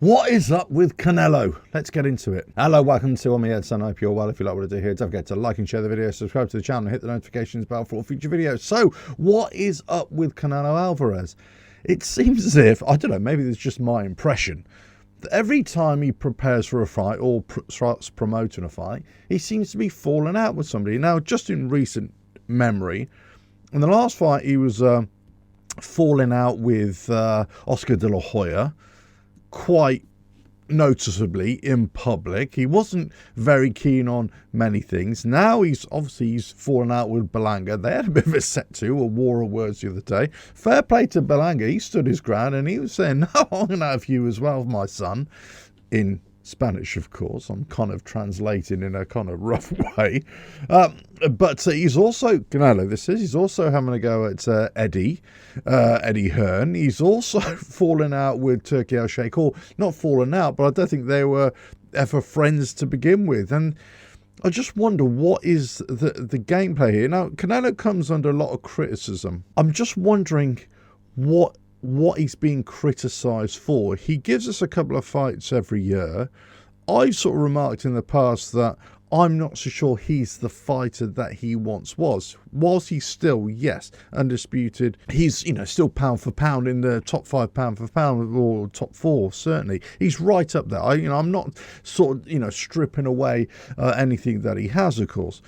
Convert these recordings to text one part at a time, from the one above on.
What is up with Canelo? Let's get into it. Hello, welcome to S1E10. I hope you're well. If you like what I do here, don't forget to like and share the video, subscribe to the channel, and hit the notifications bell for all future videos. So, what is up with Canelo Alvarez? It seems as if, I don't know, maybe it's just my impression, that every time he prepares for a fight or starts promoting a fight, he seems to be falling out with somebody. Now, just in recent memory, in the last fight, he was falling out with Oscar De La Hoya, quite noticeably in public. He wasn't very keen on many things. Now he's fallen out with Berlanga. They had a bit of a set to, a war of words the other day. Fair play to Berlanga. He stood his ground and he was saying, no, I'm going to have you as well, my son, in Spanish, of course. I'm kind of translating in a kind of rough way. But he's also, Canelo, he's also having a go at Eddie Hearn. He's also fallen out with Turki Al-Sheikh, or not fallen out, but I don't think they were ever friends to begin with. And I just wonder, what is the gameplay here? Now, Canelo comes under a lot of criticism. I'm just wondering what he's being criticised for. He gives us a couple of fights every year. I've sort of remarked in the past that I'm not so sure he's the fighter that he once was. Whilst he's still, yes, undisputed, he's, still pound for pound in the top 5 pound for pound, or top 4, certainly. He's right up there. I'm not sort of, stripping away anything that he has, of course.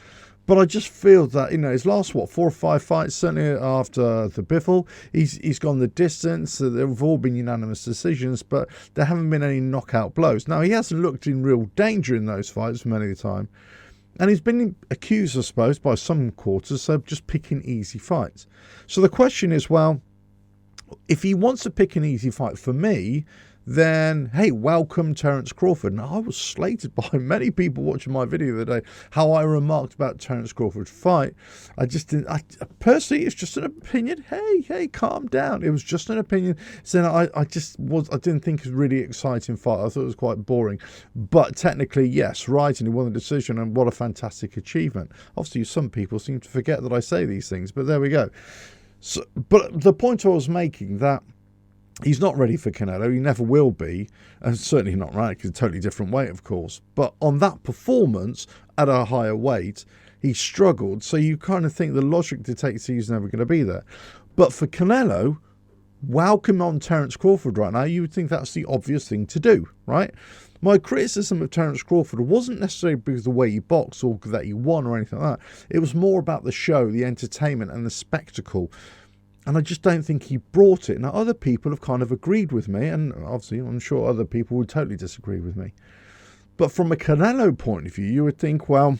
But I just feel that, his last, 4 or 5 fights, certainly after the Biffle, he's gone the distance. They've all been unanimous decisions, but there haven't been any knockout blows. Now, he hasn't looked in real danger in those fights many of the time. And he's been accused, I suppose, by some quarters of just picking easy fights. So the question is, well, if he wants to pick an easy fight for me, then, hey, welcome Terence Crawford. Now, I was slated by many people watching my video the other day how I remarked about Terence Crawford's fight. I just didn't, personally, it's just an opinion. Hey, calm down. It was just an opinion. So I didn't think it was a really exciting fight. I thought it was quite boring. But technically, yes, right, and he won the decision, and what a fantastic achievement. Obviously, some people seem to forget that I say these things, but there we go. So, but the point I was making, that he's not ready for Canelo. He never will be. And certainly not right, because it's a totally different weight, of course. But on that performance at a higher weight, he struggled. So you kind of think the logic dictates he's never going to be there. But for Canelo, welcome on Terence Crawford right now. You would think that's the obvious thing to do, right? My criticism of Terence Crawford wasn't necessarily because of the way he boxed or that he won or anything like that. It was more about the show, the entertainment and the spectacle. And I just don't think he brought it. Now, other people have kind of agreed with me, and obviously I'm sure other people would totally disagree with me. But from a Canelo point of view, you would think, well,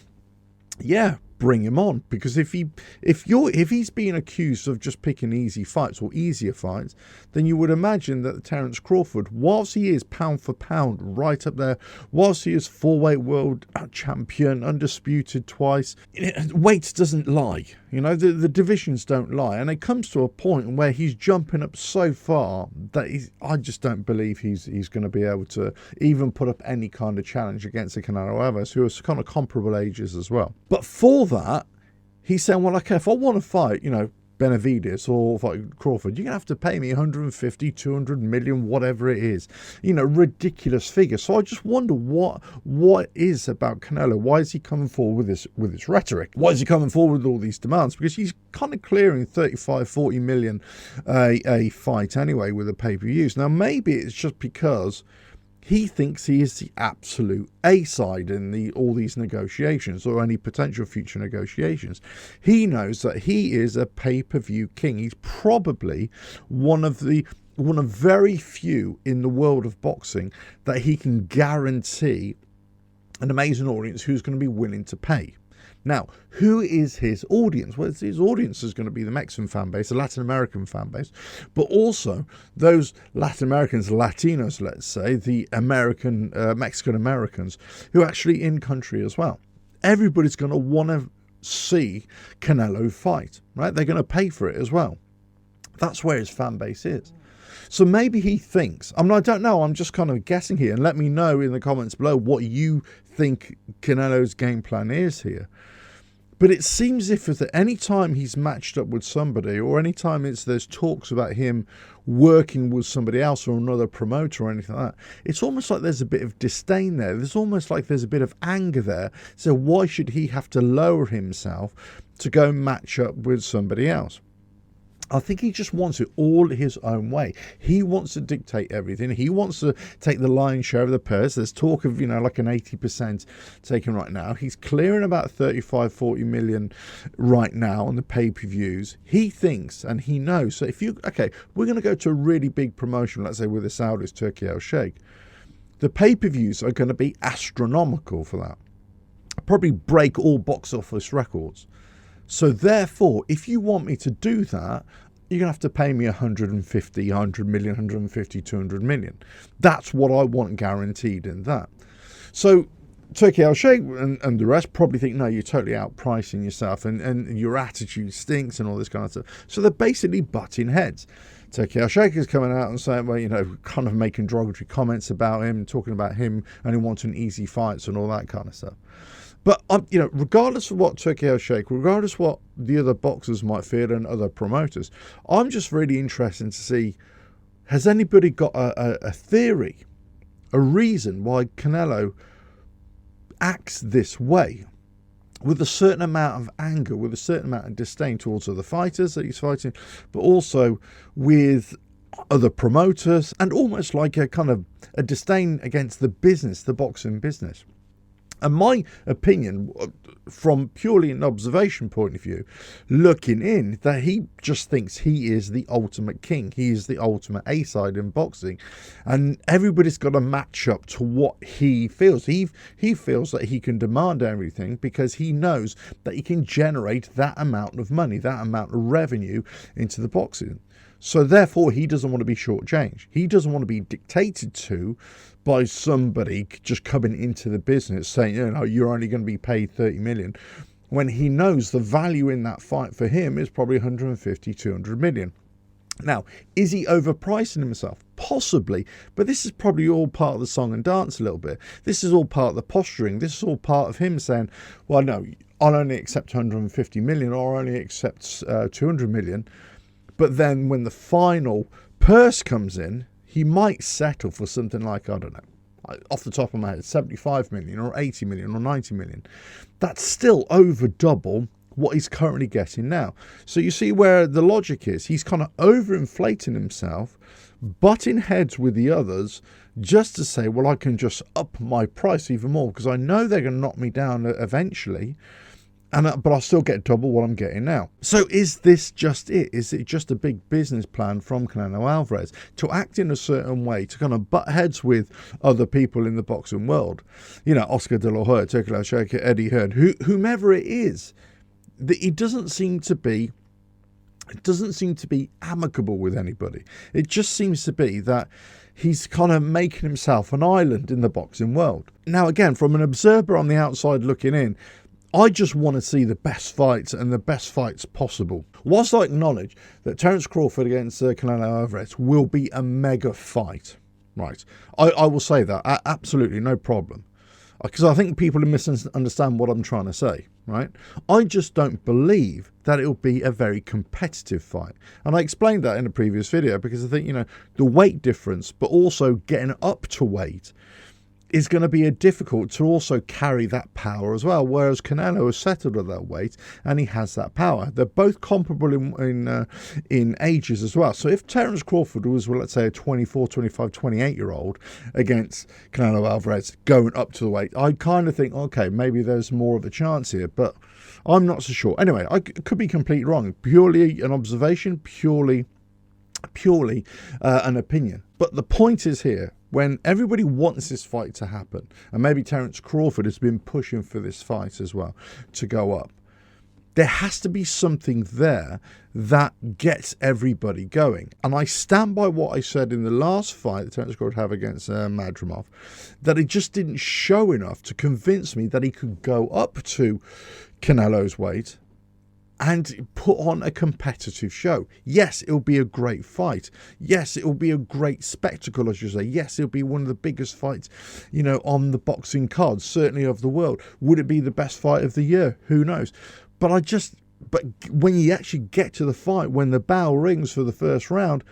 yeah, bring him on, because if he's being accused of just picking easy fights or easier fights, then you would imagine that Terence Crawford, whilst he is pound for pound right up there, whilst he is 4-weight world champion, undisputed twice, weight doesn't lie. The divisions don't lie, and it comes to a point where he's jumping up so far that I just don't believe he's going to be able to even put up any kind of challenge against a Canelo Alvarez, who are kind of comparable ages as well. But for that, he's saying, well, okay, if I want to fight, Benavidez or fight Crawford, you're going to have to pay me 150, 200 million, whatever it is. Ridiculous figure. So I just wonder what is about Canelo. Why is he coming forward with this rhetoric? Why is he coming forward with all these demands? Because he's kind of clearing 35, 40 million a fight anyway with the pay-per-views. Now, maybe it's just because he thinks he is the absolute A-side in all these negotiations, or any potential future negotiations. He knows that he is a pay-per-view king. He's probably one of very few in the world of boxing that he can guarantee an amazing audience who's going to be willing to pay. Now, who is his audience? Well, his audience is going to be the Mexican fan base, the Latin American fan base, but also those Latin Americans, Latinos, let's say, the Mexican Americans, who are actually in country as well. Everybody's going to want to see Canelo fight, right? They're going to pay for it as well. That's where his fan base is. So maybe he thinks, I don't know, I'm just kind of guessing here, and let me know in the comments below what you think Canelo's game plan is here. But it seems if at any time he's matched up with somebody, or any time there's talks about him working with somebody else or another promoter or anything like that, it's almost like there's a bit of disdain there. There's almost like there's a bit of anger there. So why should he have to lower himself to go match up with somebody else? I think he just wants it all his own way. He wants to dictate everything. He wants to take the lion's share of the purse. There's talk of, like an 80% taken right now. He's clearing about 35, 40 million right now on the pay-per-views. He thinks and he knows. So we're going to go to a really big promotion, let's say with the Saudis, Turkey Al-Sheikh. The pay-per-views are going to be astronomical for that. Probably break all box office records. So therefore, if you want me to do that, you're going to have to pay me 150, 100 million, 150, 200 million. That's what I want guaranteed in that. So Turkey Al-Sheikh and the rest probably think, no, you're totally outpricing yourself and your attitude stinks and all this kind of stuff. So they're basically butting heads. Turkey Al-Sheikh is coming out and saying, well, kind of making derogatory comments about him, talking about him only wanting easy fights and all that kind of stuff. But, regardless of what Turkey Al-Sheikh, regardless of what the other boxers might feel and other promoters, I'm just really interested to see, has anybody got a theory, a reason why Canelo acts this way, with a certain amount of anger, with a certain amount of disdain towards other fighters that he's fighting, but also with other promoters, and almost like a kind of a disdain against the business, the boxing business. And my opinion, from purely an observation point of view, looking in, that he just thinks he is the ultimate king. He is the ultimate A-side in boxing. And everybody's got to match up to what he feels. He feels that he can demand everything because he knows that he can generate that amount of money, that amount of revenue into the boxing. So therefore, he doesn't want to be shortchanged. He doesn't want to be dictated to by somebody just coming into the business saying, you're only going to be paid 30 million, when he knows the value in that fight for him is probably 150, 200 million. Now, is he overpricing himself? Possibly, but this is probably all part of the song and dance a little bit. This is all part of the posturing. This is all part of him saying, well, no, I'll only accept 150 million or I'll only accept 200 million. But then when the final purse comes in, he might settle for something like, I don't know, off the top of my head, 75 million or 80 million or 90 million. That's still over double what he's currently getting now. So you see where the logic is. He's kind of overinflating himself, butting heads with the others, just to say, well, I can just up my price even more because I know they're going to knock me down eventually. But I'll still get double what I'm getting now. So is this just it? Is it just a big business plan from Canelo Alvarez to act in a certain way, to kind of butt heads with other people in the boxing world? Oscar De La Hoya, Turkey Al-Sheikh, Eddie Hearn, whomever it is. It doesn't seem to be amicable with anybody. It just seems to be that he's kind of making himself an island in the boxing world. Now, again, from an observer on the outside looking in, I just want to see the best fights and the best fights possible. Whilst I acknowledge that Terence Crawford against Canelo Alvarez will be a mega fight, right? I will say that, absolutely, no problem. Because I think people misunderstand what I'm trying to say, right? I just don't believe that it'll be a very competitive fight. And I explained that in a previous video because I think, the weight difference, but also getting up to weight, is going to be difficult to also carry that power as well, whereas Canelo has settled at that weight and he has that power. They're both comparable in ages as well. So if Terence Crawford was, well, let's say a 24, 25, 28-year-old against Canelo Alvarez going up to the weight, I kind of think, okay, maybe there's more of a chance here, but I'm not so sure. Anyway, I could be completely wrong. Purely an observation, purely an opinion. But the point is here, when everybody wants this fight to happen, and maybe Terence Crawford has been pushing for this fight as well to go up, there has to be something there that gets everybody going. And I stand by what I said in the last fight that Terence Crawford had against Madrimov, that it just didn't show enough to convince me that he could go up to Canelo's weight and put on a competitive show. Yes, it'll be a great fight. Yes, it'll be a great spectacle, I should say. Yes, it'll be one of the biggest fights, on the boxing cards, certainly of the world. Would it be the best fight of the year? Who knows? But when you actually get to the fight, when the bell rings for the first round,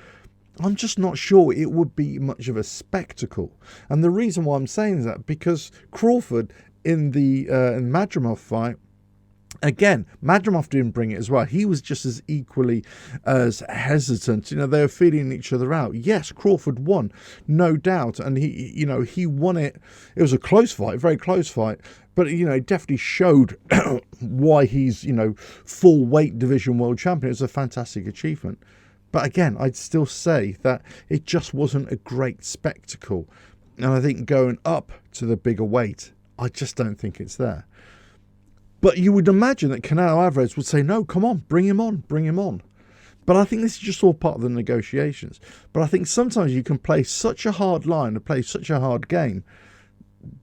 I'm just not sure it would be much of a spectacle. And the reason why I'm saying that, because Crawford in the Madrimov fight, again, Madrimov didn't bring it as well. He was just as equally as hesitant. You know, they were feeling each other out. Yes, Crawford won, no doubt. And he won it. It was a close fight, a very close fight. But, it definitely showed why he's, full weight division world champion. It was a fantastic achievement. But again, I'd still say that it just wasn't a great spectacle. And I think going up to the bigger weight, I just don't think it's there. But you would imagine that Canelo Alvarez would say, no, come on, bring him on, bring him on. But I think this is just all part of the negotiations. But I think sometimes you can play such a hard line and play such a hard game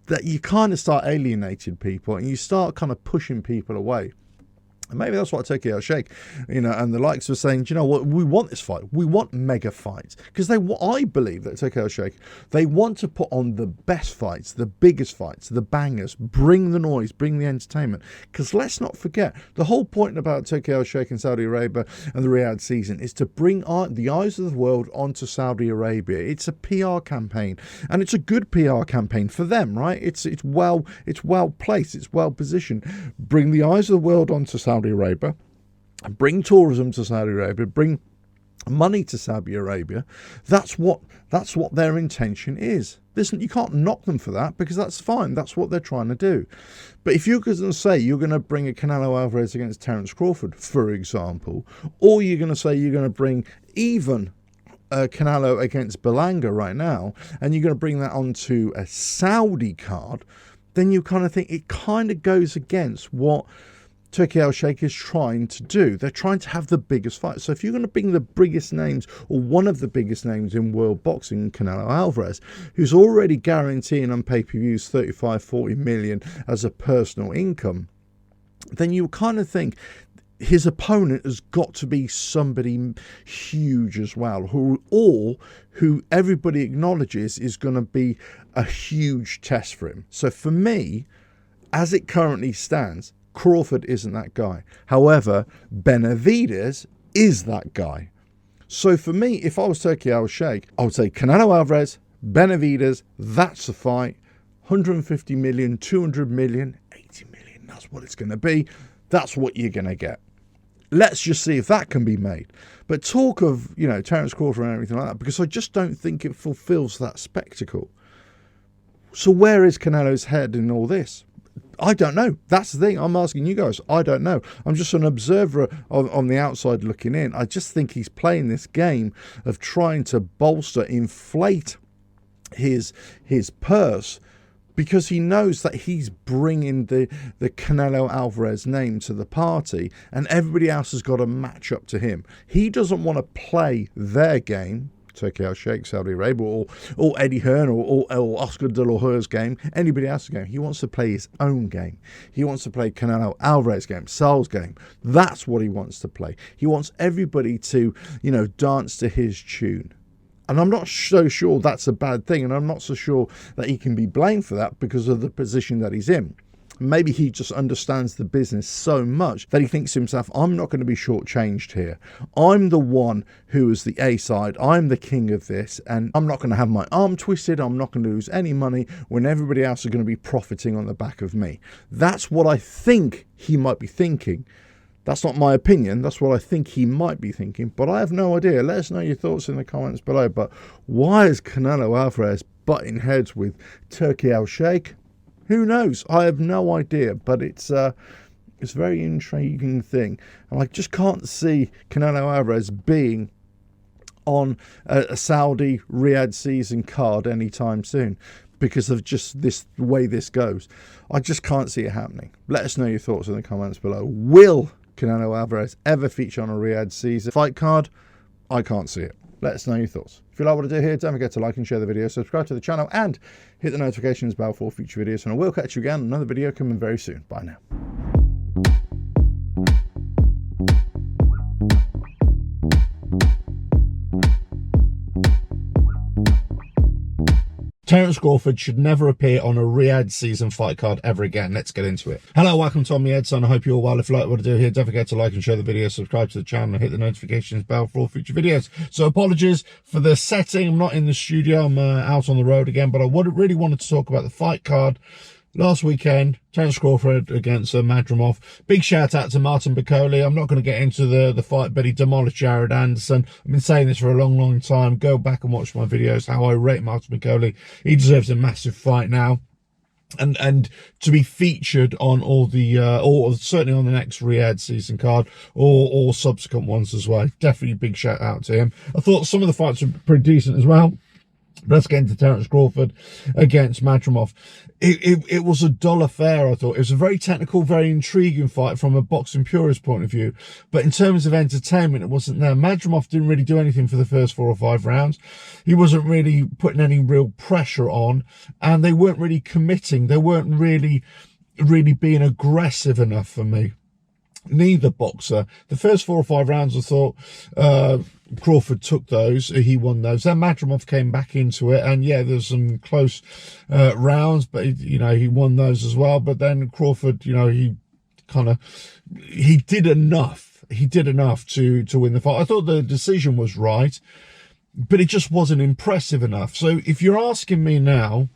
that you kind of start alienating people and you start kind of pushing people away. And maybe that's what Turkey Al-Sheikh, and the likes were saying, do you know what, we want this fight. We want mega fights. Because I believe that Turkey Al-Sheikh, they want to put on the best fights, the biggest fights, the bangers, bring the noise, bring the entertainment. Because let's not forget, the whole point about Turkey Al-Sheikh and Saudi Arabia and the Riyadh season is to bring the eyes of the world onto Saudi Arabia. It's a PR campaign. And it's a good PR campaign for them, right? It's well placed. It's well positioned. Bring the eyes of the world onto Saudi Arabia, bring tourism to Saudi Arabia, bring money to Saudi Arabia. That's what their intention is. Listen, you can't knock them for that, because that's fine. That's what they're trying to do. But if you're going to say you're going to bring a Canelo Alvarez against Terence Crawford, for example, or you're going to say you're going to bring even Canelo against Belanga right now, and you're going to bring that onto a Saudi card, then you kind of think it kind of goes against what Turkey Al-Sheikh is trying to do. They're trying to have the biggest fight. So if you're going to bring the biggest names, or one of the biggest names in world boxing, Canelo Alvarez, who's already guaranteeing on pay-per-views 35-40 million as a personal income, then you kind of think his opponent has got to be somebody huge as well, who everybody acknowledges is going to be a huge test for him. So for me, as it currently stands, Crawford isn't that guy. However, Benavidez is that guy. So for me, if I was Turkey Al-Sheikh, I would say Canelo Alvarez, Benavidez, that's the fight. 150 million, 200 million, 80 million. That's what it's going to be. That's what you're going to get. Let's just see if that can be made. But talk of, Terence Crawford and everything like that, because I just don't think it fulfills that spectacle. So where is Canelo's head in all this? I don't know. That's the thing. I'm asking you guys. I don't know. I'm just an observer on the outside looking in. I just think he's playing this game of trying to inflate his purse, because he knows that he's bringing the Canelo Alvarez name to the party, and everybody else has got to match up to him. He doesn't want to play their game, Turkey Al-Sheikh, Saudi Arabia, or Eddie Hearn, or Oscar De La Hoya's game, anybody else's game. He wants to play his own game. He wants to play Canelo Alvarez's game, Sal's game. That's what he wants to play. He wants everybody to, dance to his tune. And I'm not so sure that's a bad thing, and I'm not so sure that he can be blamed for that because of the position that he's in. Maybe he just understands the business so much that he thinks to himself, I'm not going to be shortchanged here. I'm the one who is the A side. I'm the king of this, and I'm not going to have my arm twisted. I'm not going to lose any money when everybody else is going to be profiting on the back of me. That's what I think he might be thinking. That's not my opinion. That's what I think he might be thinking, but I have no idea. Let us know your thoughts in the comments below. But why is Canelo Alvarez butting heads with Turkey Al-Sheikh? Who knows? I have no idea, but it's a very intriguing thing. And I just can't see Canelo Alvarez being on a Saudi Riyadh season card anytime soon, because of just the way this goes. I just can't see it happening. Let us know your thoughts in the comments below. Will Canelo Alvarez ever feature on a Riyadh season fight card? I can't see it. Let us know your thoughts. If you like what I do here, don't forget to like and share the video, subscribe to the channel, and hit the notifications bell for future videos. And I will catch you again on another video coming very soon. Bye now. Terence Crawford should never appear on a Riyadh season fight card ever again. Let's get into it. Hello, welcome to RevelatorAlf. I hope you're all well. If you like what I do here, don't forget to like and share the video, subscribe to the channel, and hit the notifications bell for all future videos. So apologies for the setting. I'm not in the studio. I'm out on the road again, but I really wanted to talk about the fight card last weekend. Terence Crawford against Madrimov. Big shout out to Martin Bakole. I'm not going to get into the fight, but he demolished Jared Anderson. I've been saying this for a long time. Go back and watch my videos, how I rate Martin Bakole. He deserves a massive fight now. And to be featured on all the, or certainly on the next Riyadh season card, or subsequent ones as well. Definitely big shout out to him. I thought some of the fights were pretty decent as well. Let's get into Terence Crawford against Madrimov. It was a dull affair, I thought. It was a very technical, very intriguing fight from a boxing purist point of view. But in terms of entertainment, it wasn't there. Madrimov didn't really do anything for the first 4 or 5 rounds. He wasn't really putting any real pressure on, and they weren't really committing. They weren't really being aggressive enough for me. Neither boxer. The first 4 or 5 rounds, I thought Crawford took those. He won those. Then Madrimov came back into it, and yeah, there's some close rounds, but he won those as well. But then Crawford, he did enough. He did enough to win the fight. I thought the decision was right, but it just wasn't impressive enough. So if you're asking me now,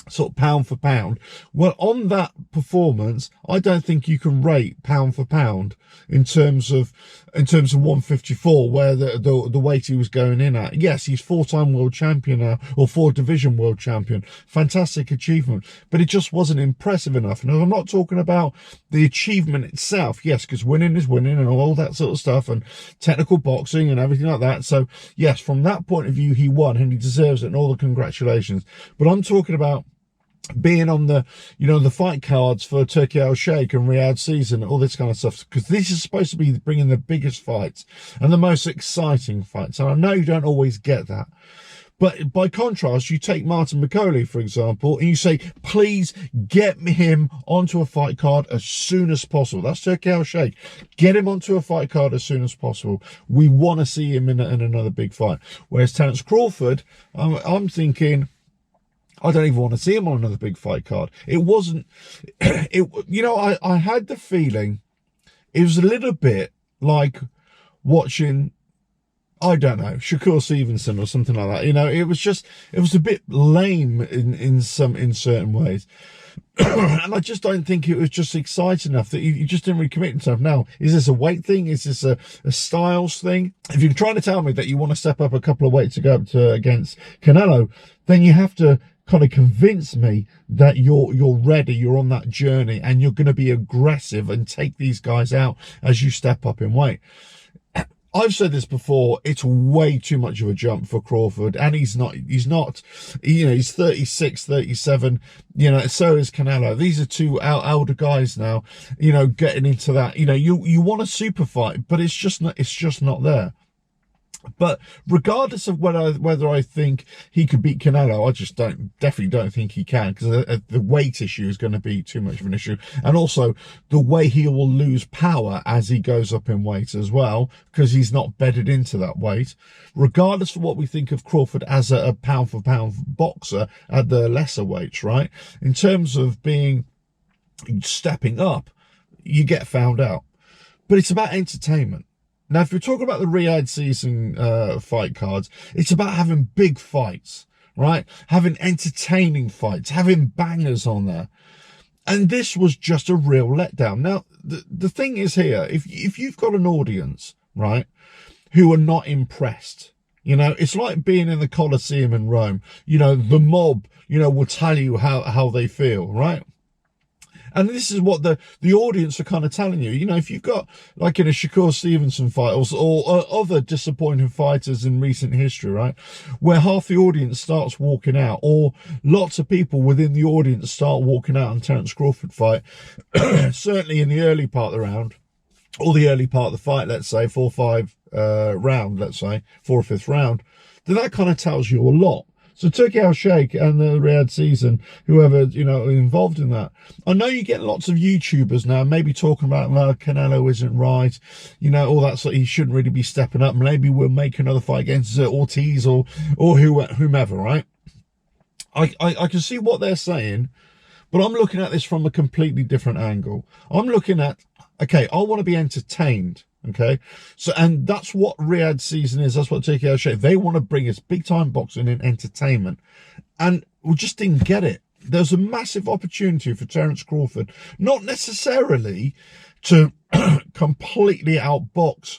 sort of pound for pound, well, on that performance, I don't think you can rate pound for pound in terms of 154, where the weight he was going in at. Yes, he's 4-time world champion now, or 4-division world champion. Fantastic achievement, but it just wasn't impressive enough. And I'm not talking about the achievement itself, yes, because winning is winning and all that sort of stuff, and technical boxing and everything like that. So yes, from that point of view, he won and he deserves it, and all the congratulations. But I'm talking about being on the, the fight cards for Turkey Al Sheikh and Riyadh season, all this kind of stuff, because this is supposed to be bringing the biggest fights and the most exciting fights. And I know you don't always get that. But by contrast, you take Martin Bakole, for example, and you say, please get him onto a fight card as soon as possible. That's Turkey Al Sheikh. Get him onto a fight card as soon as possible. We want to see him in another big fight. Whereas Terence Crawford, I'm thinking, I don't even want to see him on another big fight card. It wasn't, I had the feeling it was a little bit like watching, I don't know, Shakur Stevenson or something like that. It was a bit lame in certain ways. And I just don't think it was just exciting enough that he just didn't really commit himself. Now, is this a weight thing? Is this a styles thing? If you're trying to tell me that you want to step up a couple of weights to go up against Canelo, then you have to kind of convince me that you're ready, you're on that journey, and you're going to be aggressive and take these guys out as you step up in weight. I've said this before, it's way too much of a jump for Crawford, and he's not, he's 36, 37, so is Canelo. These are 2 older guys now, getting into that, you want a super fight, but it's just not there. But regardless of whether I think he could beat Canelo, I just definitely don't think he can, because the weight issue is going to be too much of an issue. And also the way he will lose power as he goes up in weight as well, because he's not bedded into that weight. Regardless of what we think of Crawford as a pound for pound boxer at the lesser weights, right? In terms of stepping up, you get found out. But it's about entertainment. Now, if you're talking about the Riyadh season fight cards, it's about having big fights, right? Having entertaining fights, having bangers on there. And this was just a real letdown. Now, the thing is here, if you've got an audience, right, who are not impressed, it's like being in the Colosseum in Rome. The mob, will tell you how they feel, right? And this is what the audience are kind of telling you. If you've got, like in a Shakur Stevenson fight or other disappointing fighters in recent history, right, where half the audience starts walking out, or lots of people within the audience start walking out on Terence Crawford fight, certainly in the early part of the round, or the early part of the fight, let's say, 4 or 5 round, let's say, 4th or 5th round, then that kind of tells you a lot. So Turkey Al Sheikh and the Riyadh season, whoever, involved in that. I know you get lots of YouTubers now maybe talking about, well, Canelo isn't right, all that sort, he shouldn't really be stepping up. Maybe we'll make another fight against Ortiz or whomever, right? I can see what they're saying, but I'm looking at this from a completely different angle. I'm looking at, okay, I want to be entertained. Okay, so, and that's what Riyadh season is. That's what Turkey Al Sheikh, they want to bring us big time boxing and entertainment, and we just didn't get it. There's a massive opportunity for Terence Crawford, not necessarily to completely outbox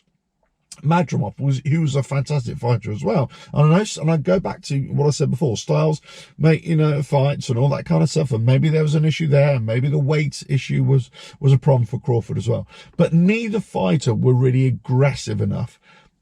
Madrimov, who was a fantastic fighter as well. And I go back to what I said before, styles make, fights and all that kind of stuff. And maybe there was an issue there, and maybe the weight issue was a problem for Crawford as well. But neither fighter were really aggressive enough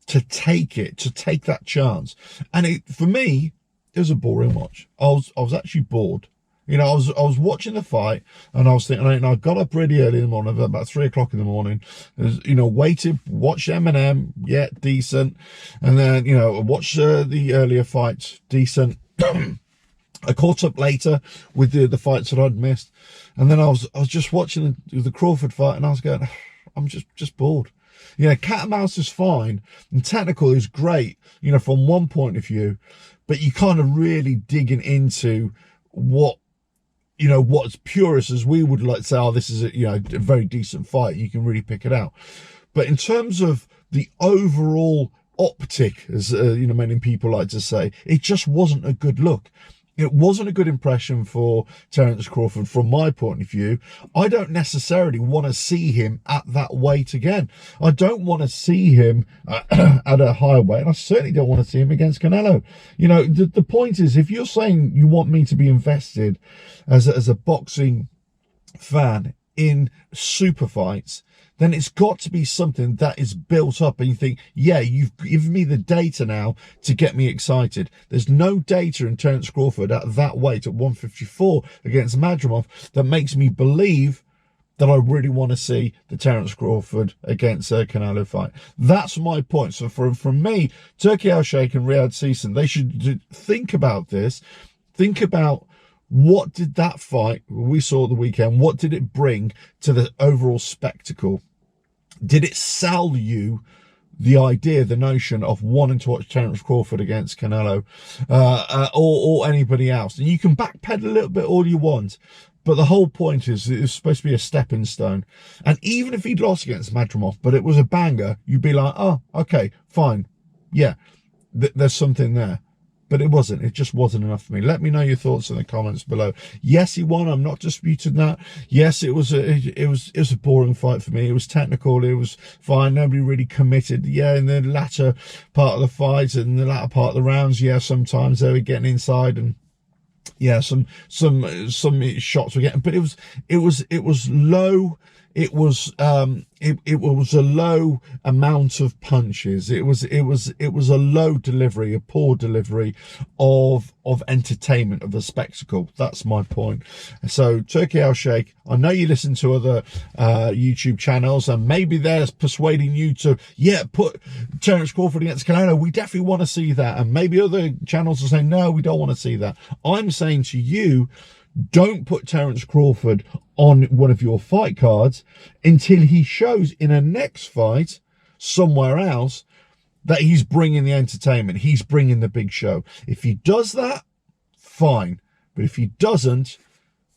to take that chance. And for me, it was a boring watch. I was actually bored. I was watching the fight, and I was thinking, I got up really early in the morning, about 3 o'clock in the morning, waited, watched Eminem, yeah, decent. And then, watched the earlier fights, decent. I caught up later with the fights that I'd missed. And then I was just watching the Crawford fight, and I was going, I'm just bored. Cat and mouse is fine, and technical is great, from one point of view, but you kind of really digging into what's purist, as we would like to say, this is a very decent fight. You can really pick it out. But in terms of the overall optic, as many people like to say, it just wasn't a good look. It wasn't a good impression for Terence Crawford from my point of view. I don't necessarily want to see him at that weight again. I don't want to see him at a higher weight, and I certainly don't want to see him against Canelo. The point is, if you're saying you want me to be invested as a boxing fan in super fights, then it's got to be something that is built up, and you think, yeah, you've given me the data now to get me excited. There's no data in Terence Crawford at that weight, at 154 against Madrimov, that makes me believe that I really want to see the Terence Crawford against Canelo fight. That's my point. So from me, Turkey Al Sheikh and Riyadh Season, they should think about this. Think about, what did that fight we saw the weekend, what did it bring to the overall spectacle? Did it sell you the idea, the notion of wanting to watch Terence Crawford against Canelo or anybody else? And you can backpedal a little bit all you want, but the whole point is it's supposed to be a stepping stone. And even if he'd lost against Madrimov, but it was a banger, you'd be like, oh, okay, fine. Yeah, there's something there. But it wasn't. It just wasn't enough for me. Let me know your thoughts in the comments below. Yes, he won. I'm not disputing that. Yes, it was a boring fight for me. It was technical. It was fine. Nobody really committed. Yeah, in the latter part of the fight and the latter part of the rounds, yeah, sometimes they were getting inside, and yeah, some shots were getting, but it was low. It was a low amount of punches. It was a low delivery, a poor delivery of entertainment, of a spectacle. That's my point. So Turkey Al Sheikh, I know you listen to other YouTube channels, and maybe they're persuading you to, yeah, put Terence Crawford against Canelo. We definitely want to see that. And maybe other channels are saying, no, we don't want to see that. I'm saying to you, don't put Terence Crawford on one of your fight cards until he shows in a next fight somewhere else that he's bringing the entertainment, he's bringing the big show. If he does that, fine. But if he doesn't,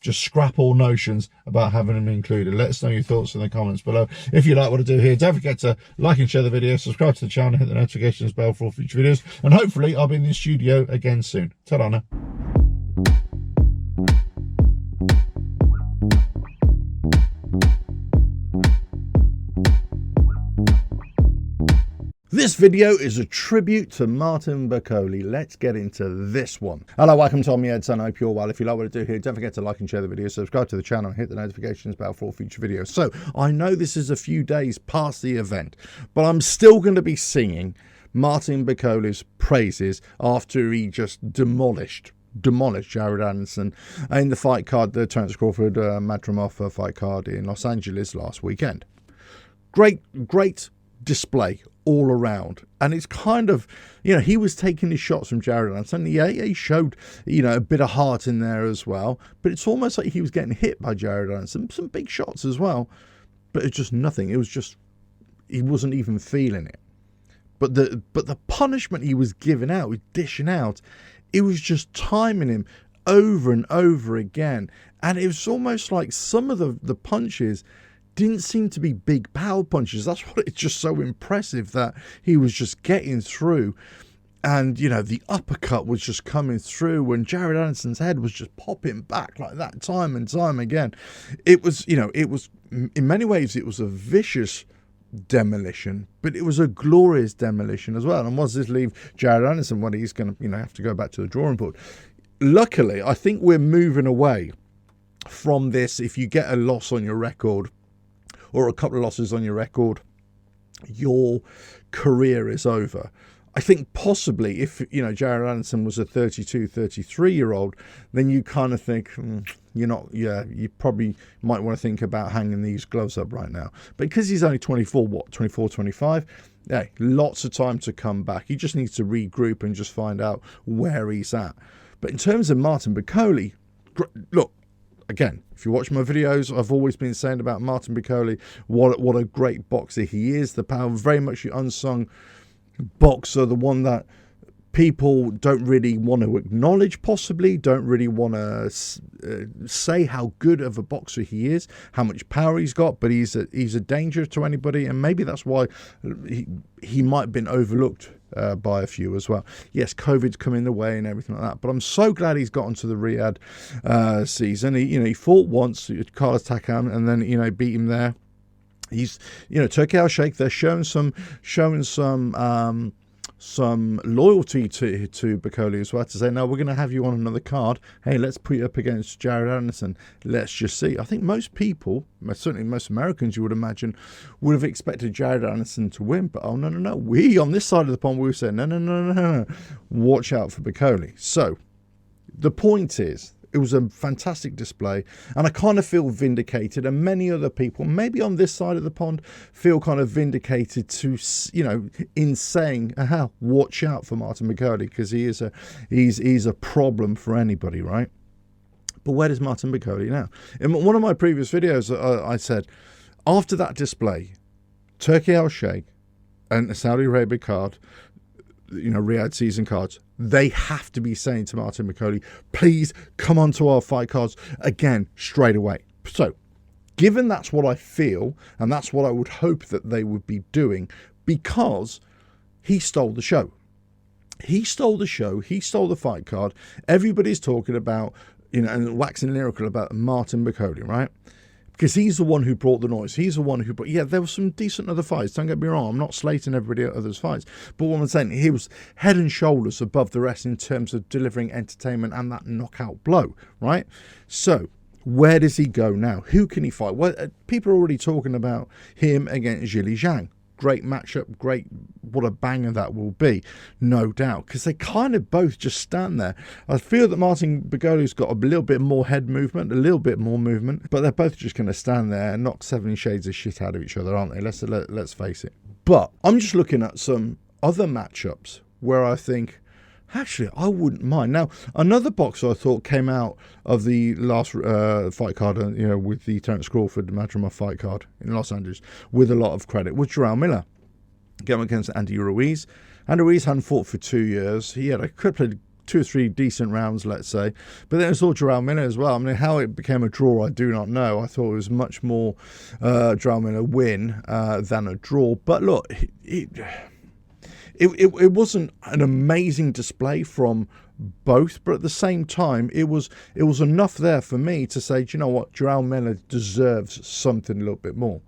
just scrap all notions about having him included. Let us know your thoughts in the comments below. If you like what I do here, don't forget to like and share the video, subscribe to the channel, hit the notifications bell for all future videos, and hopefully I'll be in the studio again soon. Ta-da now. This video is a tribute to Martin Bakole. Let's get into this one. Hello, welcome to Ed. I hope you're well. If you like what I do here, don't forget to like and share the video, subscribe to the channel, and hit the notifications bell for all future videos. So, I know this is a few days past the event, but I'm still going to be singing Martin Bakole's praises after he just demolished Jared Anderson in the fight card, the Terence Crawford Madrimov fight card in Los Angeles last weekend. Great display all around, and it's kind of, he was taking his shots from Jared Anderson. Yeah, he showed, a bit of heart in there as well, but it's almost like he was getting hit by Jared Anderson, some big shots as well, but it's just nothing. It was just, he wasn't even feeling it. But the punishment he was giving out, dishing out, it was just timing him over and over again. And it was almost like some of the punches didn't seem to be big power punches. That's what it's just so impressive that he was just getting through. And, you know, the uppercut was just coming through and Jared Anderson's head was just popping back like that time and time again. It was, you know, it was, in many ways, it was a vicious demolition, but it was a glorious demolition as well. And what does this leave Jared Anderson when he's going to, you know, have to go back to the drawing board? Luckily, I think we're moving away from this. If you get a loss on your record or a couple of losses on your record, your career is over. I think possibly if, you know, Jared Anderson was a 32, 33-year-old, then you kind of think, you're not, yeah, you probably might want to think about hanging these gloves up right now. But because he's only 24, 25, yeah, lots of time to come back. He just needs to regroup and just find out where he's at. But in terms of Martin Bakole, look, again, if you watch my videos, I've always been saying about Martin Bakole, what a great boxer he is. The power, very much the unsung boxer, the one that people don't really want to acknowledge, possibly don't really want to say how good of a boxer he is, how much power he's got, but he's a danger to anybody, and maybe that's why he might have been overlooked by a few as well. Yes, COVID's come in the way and everything like that, but I'm so glad he's gotten to the Riyadh season. He fought once, Carlos Takam, and then, you know, beat him there. He's, you know, Turkey Al-Sheikh, they're showing some loyalty to Bakole as well, to say, no, we're going to have you on another card. Hey, let's put you up against Jared Anderson. Let's just see. I think most people, certainly most Americans, you would imagine, would have expected Jared Anderson to win. But, oh, no. We, on this side of the pond, we were saying, no. Watch out for Bakole. So, the point is, it was a fantastic display, and I kind of feel vindicated, and many other people, maybe on this side of the pond, feel kind of vindicated to, you know, in saying, watch out for Martin Bakole, because he's a problem for anybody, right? But where does Martin Bakole now? In one of my previous videos, I said, after that display, Turkey Al-Sheikh and the Saudi Arabia card, you know, Riyadh season cards, they have to be saying to Martin Bakole, please come onto our fight cards again straight away. So, given that's what I feel, and that's what I would hope that they would be doing, because he stole the show. He stole the show. He stole the fight card. Everybody's talking about, you know, and waxing lyrical about Martin Bakole, right? Because he's the one who brought the noise. He's the one who brought... Yeah, there were some decent other fights. Don't get me wrong. I'm not slating everybody others' fights. But what I'm saying, he was head and shoulders above the rest in terms of delivering entertainment and that knockout blow, right? So, where does he go now? Who can he fight? Well, people are already talking about him against Zhilei Zhang. Great matchup, great, what a banger that will be, no doubt, because they kind of both just stand there. I feel that Martin Bakole's got a little bit more head movement, a little bit more movement, but they're both just going to stand there and knock 70 shades of shit out of each other, aren't they? Let's face it. But I'm just looking at some other matchups where I think, actually, I wouldn't mind. Now, another boxer I thought came out of the last fight card, you know, with the Terence Crawford Madrimov fight card in Los Angeles, with a lot of credit, was Jarrell Miller. Going against Andy Ruiz. Andy Ruiz hadn't fought for 2 years. He had a couple of 2 or 3 decent rounds, let's say. But then it's all Jarrell Miller as well. I mean, how it became a draw, I do not know. I thought it was much more Jarrell Miller win than a draw. But look, It wasn't an amazing display from both, but at the same time, it was enough there for me to say, do you know what, Jarrell Miller deserves something a little bit more.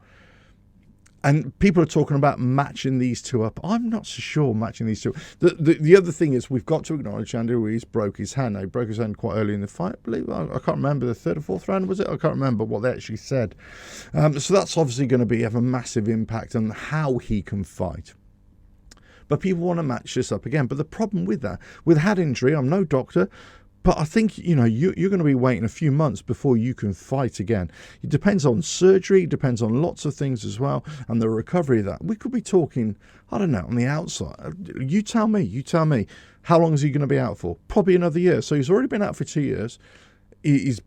And people are talking about matching these two up. I'm not so sure matching these two. The other thing is, we've got to acknowledge Andy Ruiz broke his hand. Now, he broke his hand quite early in the fight, I believe. I can't remember, the 3rd or 4th round, was it? I can't remember what they actually said. So that's obviously going to have a massive impact on how he can fight. But people want to match this up again. But the problem with that, with head injury, I'm no doctor, but I think, you know, you're going to be waiting a few months before you can fight again. It depends on surgery, it depends on lots of things as well, and the recovery of that. We could be talking, I don't know, on the outside. You tell me, how long is he going to be out for? Probably another year. So he's already been out for 2 years. He's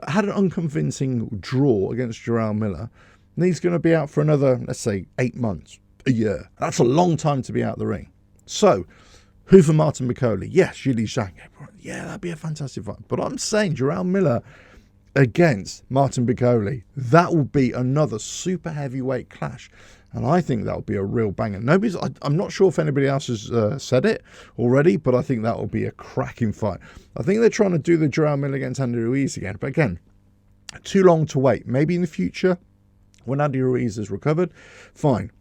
had an unconvincing draw against Jarrell Miller, and he's going to be out for another, let's say, 8 months. A year. That's a long time to be out the ring. So, Who for Martin McCauley? Yes, Zhilei Zhang. Yeah, that'd be a fantastic fight. But I'm saying Jarrell Miller against Martin McCauley, that will be another super heavyweight clash. And I think that'll be a real banger. I'm not sure if anybody else has said it already, but I think that will be a cracking fight. I think they're trying to do the Jarrell Miller against Andy Ruiz again. But again, too long to wait. Maybe in the future, when Andy Ruiz has recovered, fine.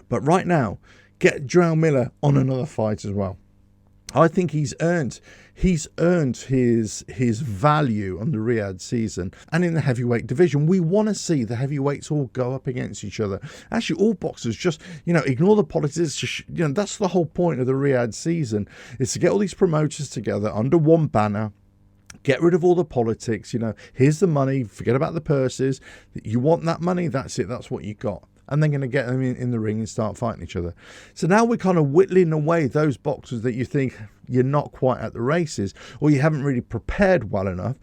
But right now, get Jarrell Miller on another fight as well. I think he's earned his value on the Riyadh season and in the heavyweight division. We want to see the heavyweights all go up against each other. Actually, all boxers just, ignore the politics. Just, that's the whole point of the Riyadh season, is to get all these promoters together under one banner. Get rid of all the politics. Here's the money. Forget about the purses. You want that money? That's it. That's what you got. And they're going to get them in the ring and start fighting each other. So now we're kind of whittling away those boxers that you think you're not quite at the races, or you haven't really prepared well enough,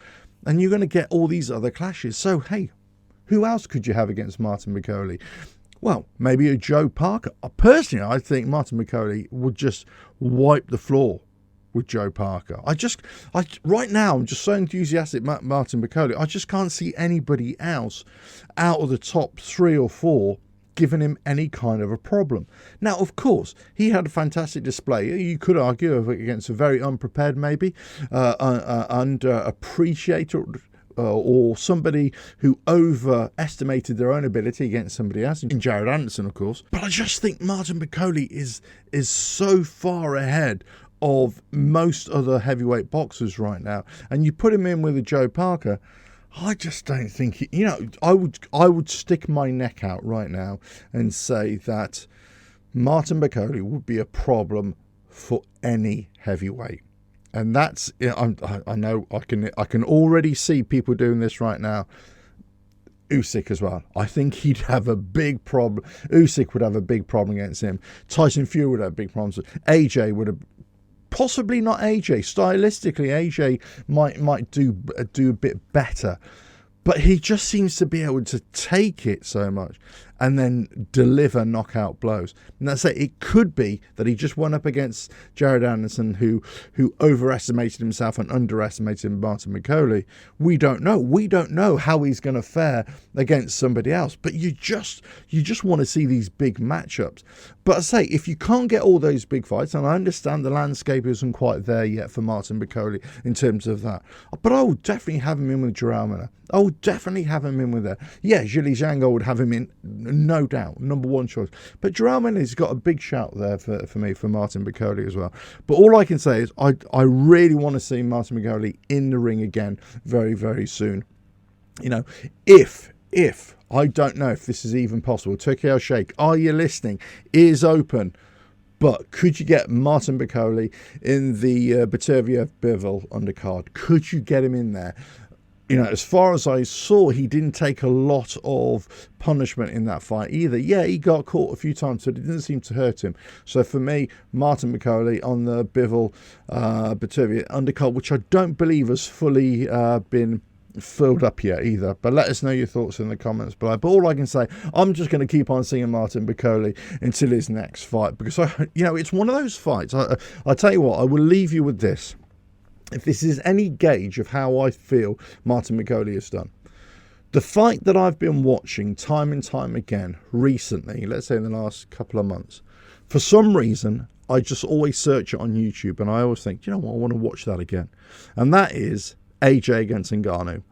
and you're going to get all these other clashes. So, hey, who else could you have against Martin McCauley? Well, maybe a Joe Parker. Personally, I think Martin McCauley would just wipe the floor with Joe Parker. Right now, I'm just so enthusiastic about Martin McCauley. I just can't see anybody else out of the top 3 or 4 giving him any kind of a problem. Now, of course, he had a fantastic display. You could argue against a very unprepared, maybe, underappreciated, or somebody who overestimated their own ability against somebody else, in Jared Anderson, of course. But I just think Martin McCauley is so far ahead of most other heavyweight boxers right now. And you put him in with a Joe Parker, I just don't think I would stick my neck out right now and say that Martin McCauley would be a problem for any heavyweight. And that's, I know I can already see people doing this right now. Usyk as well. I think he'd have a big problem. Usyk would have a big problem against him. Tyson Fury would have big problems. AJ would have. Possibly not AJ. Stylistically, AJ might do a bit better, but he just seems to be able to take it so much and then deliver knockout blows. And that's it. It could be that he just went up against Jared Anderson, who overestimated himself and underestimated Martin McCauley. We don't know. We don't know how he's going to fare against somebody else. But you just want to see these big matchups. But I say, if you can't get all those big fights, and I understand the landscape isn't quite there yet for Martin McCauley in terms of that, but I would definitely have him in with Jarrell Miller. I would definitely have him in with there. Yeah, Zhilei Zhang, I would have him in, no doubt, number one choice. But Jarrell Miller's got a big shout there for me, for Martin McCauley as well. But all I can say is I really want to see Martin McCauley in the ring again very, very soon. If I don't know if this is even possible. Turkey Al Sheikh, are you listening? Ears open. But could you get Martin McCauley in the Batavia Bivol undercard? Could you get him in there? As far as I saw, he didn't take a lot of punishment in that fight either. Yeah, he got caught a few times, but it didn't seem to hurt him. So for me, Martin McCauley on the Bivol Batavia undercard, which I don't believe has fully been filled up yet either. But let us know your thoughts in the comments below. But all I can say, I'm just going to keep on seeing Martin McCauley until his next fight, because it's one of those fights. I tell you what, I will leave you with this. If this is any gauge of how I feel Martin McCauley has done, the fight that I've been watching time and time again recently, let's say in the last couple of months, for some reason, I just always search it on YouTube and I always think, I want to watch that again. And that is AJ against Ngannou.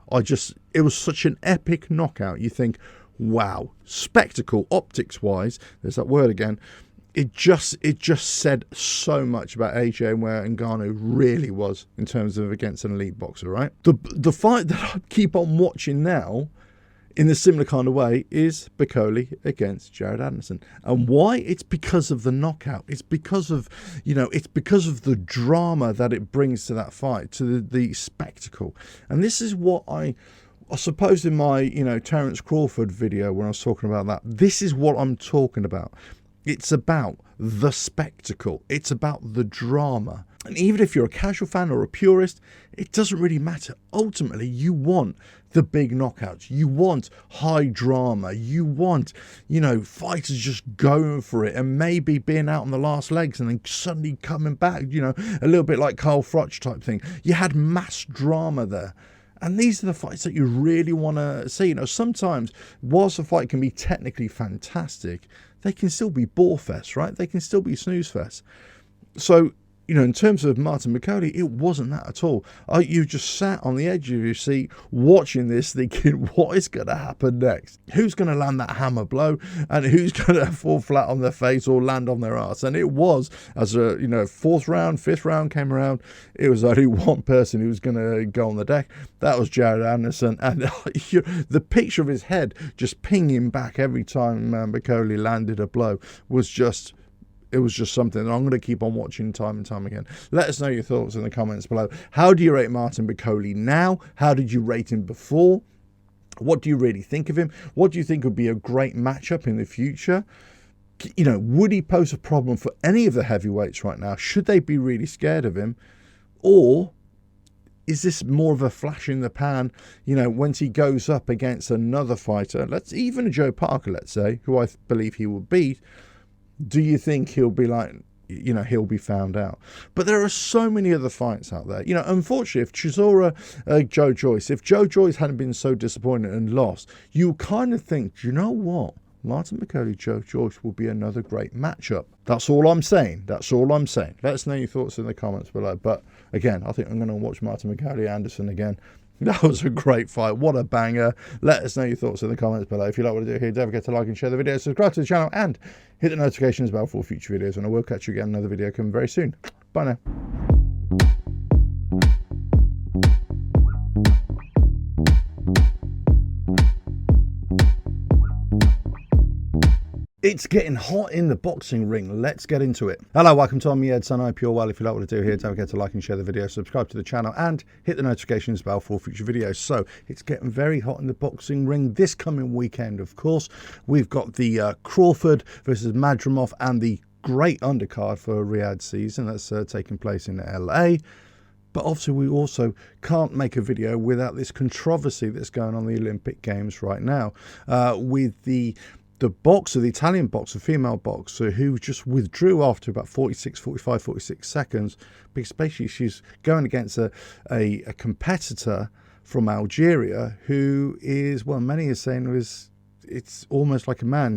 It was such an epic knockout. You think, wow, spectacle, optics-wise, there's that word again. It just said so much about AJ and where Ngannou really was in terms of against an elite boxer, right? The fight that I keep on watching now in a similar kind of way is McCauley against Jared Anderson. And why? It's because of the knockout. It's because of, it's because of the drama that it brings to that fight, to the spectacle. And this is what I suppose in my, Terence Crawford video when I was talking about that, this is what I'm talking about. It's about the spectacle. It's about the drama. And even if you're a casual fan or a purist, it doesn't really matter. Ultimately, you want the big knockouts. You want high drama. You want, fighters just going for it and maybe being out on the last legs and then suddenly coming back, a little bit like Carl Froch type thing. You had mass drama there. And these are the fights that you really want to see. Sometimes, whilst a fight can be technically fantastic, they can still be bore fest, right? They can still be snooze fest. So, in terms of Martin McCauley, it wasn't that at all. You just sat on the edge of your seat watching this thinking, what is going to happen next? Who's going to land that hammer blow and who's going to fall flat on their face or land on their ass? And it was, as a, fourth round, fifth round came around, it was only one person who was going to go on the deck. That was Jared Anderson. And the picture of his head just pinging back every time McCauley landed a blow was just... It was just something that I'm going to keep on watching time and time again. Let us know your thoughts in the comments below. How do you rate Martin McCauley now? How did you rate him before? What do you really think of him? What do you think would be a great matchup in the future? Would he pose a problem for any of the heavyweights right now? Should they be really scared of him? Or is this more of a flash in the pan, once he goes up against another fighter, even Joe Parker, let's say, who I believe he will beat? Do you think he'll be like, he'll be found out? But there are so many other fights out there. Unfortunately, if Chisora, Joe Joyce, if Joe Joyce hadn't been so disappointed and lost, you kind of think, do you know what? Martin McCauley, Joe Joyce will be another great matchup. That's all I'm saying. That's all I'm saying. Let us know your thoughts in the comments below. But again, I think I'm going to watch Martin McCauley Anderson again. That was a great fight. What a banger. Let us know your thoughts in the comments below. If you like what I do here, don't forget to like and share the video, subscribe to the channel, and hit the notifications bell for future videos. And I will catch you again in another video coming very soon. Bye now. It's getting hot in the boxing ring. Let's get into it. Hello, welcome to S1E10. I hope you're well. If you like what I do here, don't forget to like and share the video, subscribe to the channel, and hit the notifications bell for future videos. So it's getting very hot in the boxing ring this coming weekend, of course. We've got the Crawford versus Madrimov and the great undercard for Riyadh season that's taking place in LA. But obviously we also can't make a video without this controversy that's going on in the Olympic Games right now with the boxer, the Italian boxer, female boxer, who just withdrew after about 46 seconds, because basically she's going against a competitor from Algeria who is, well, many are saying it's almost like a man.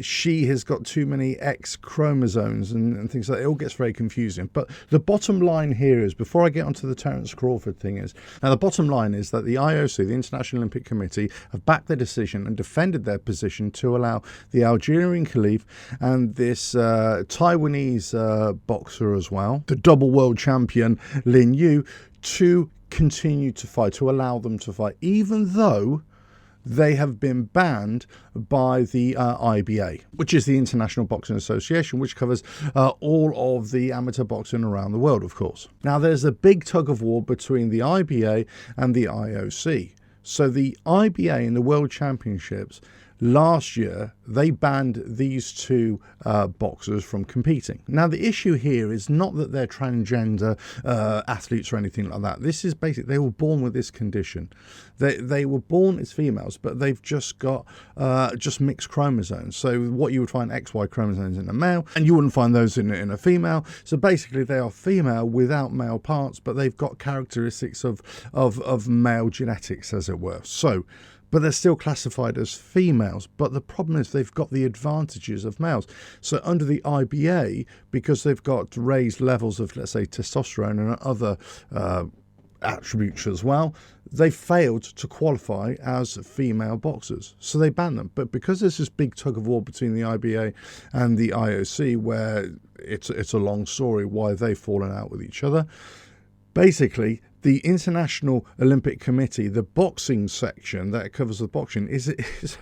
She has got too many X chromosomes and things like that. It all gets very confusing. But the bottom line here is, before I get onto the Terence Crawford thing, the bottom line is that the IOC, the International Olympic Committee, have backed their decision and defended their position to allow the Algerian Khalif and this Taiwanese boxer as well, the double world champion Lin Yu, to continue to fight, to allow them to fight, even though they have been banned by the IBA, which is the International Boxing Association, which covers all of the amateur boxing around the world, of course. Now, there's a big tug of war between the IBA and the IOC. So the IBA in the World Championships last year, they banned these two boxers from competing. Now, the issue here is not that they're transgender athletes or anything like that. This is basically, they were born with this condition. They were born as females, but they've just got just mixed chromosomes. So what you would find XY chromosomes in a male, and you wouldn't find those in a female. So basically, they are female without male parts, but they've got characteristics of male genetics, as it were. So, but they're still classified as females. But the problem is they've got the advantages of males. So under the IBA, because they've got raised levels of, let's say, testosterone and other attributes as well, they failed to qualify as female boxers. So they banned them. But because there's this big tug of war between the IBA and the IOC, where it's a long story why they've fallen out with each other, basically, the International Olympic Committee, the boxing section that covers the boxing, is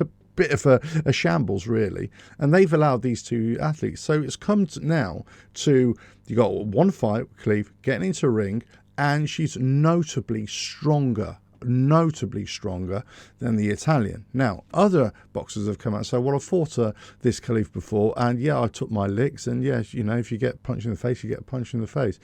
a bit of a shambles, really. And they've allowed these two athletes. So it's come now to, you got one fight, Cleve, getting into a ring, and she's notably stronger notably stronger than the Italian. Now, other boxers have come out and said, well, I fought this Khalif before, and yeah, I took my licks, and yes, you know, if you get punched in the face, you get punched in the face.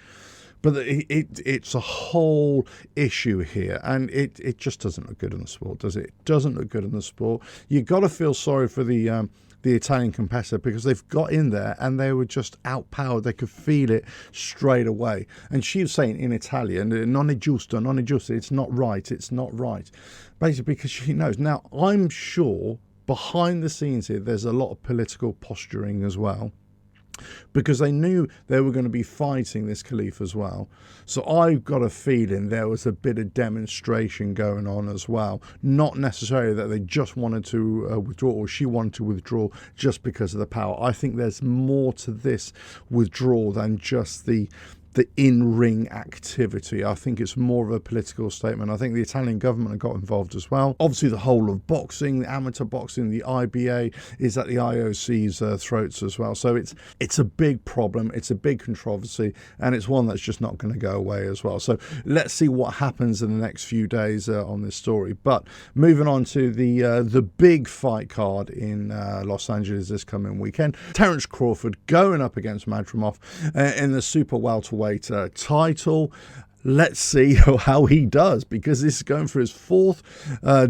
But it's a whole issue here, and it just doesn't look good in the sport, does it? It doesn't look good in the sport. You've got to feel sorry for the Italian competitor, because they've got in there and they were just outpowered. They could feel it straight away. And she was saying in Italian, non è giusto, non è giusto, it's not right, it's not right. Basically, because she knows. Now, I'm sure behind the scenes here, there's a lot of political posturing as well, because they knew they were going to be fighting this Khalif as well. So I've got a feeling there was a bit of demonstration going on as well. Not necessarily that they just wanted to withdraw, or she wanted to withdraw just because of the power. I think there's more to this withdrawal than just the in-ring activity. I think it's more of a political statement. I think the Italian government have got involved as well. Obviously, the whole of boxing, the amateur boxing, the IBA is at the IOC's throats as well. So it's a big problem. It's a big controversy, and it's one that's just not going to go away as well. So let's see what happens in the next few days on this story. But moving on to the big fight card in Los Angeles this coming weekend. Terence Crawford going up against Madrimov in the super welterweight title. Let's see how he does, because this is going for his 4th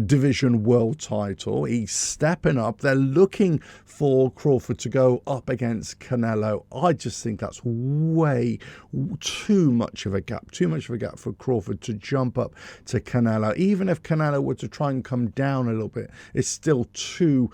division world title. He's stepping up. They're looking for Crawford to go up against Canelo. I just think that's way too much of a gap for Crawford to jump up to Canelo. Even if Canelo were to try and come down a little bit, it's still too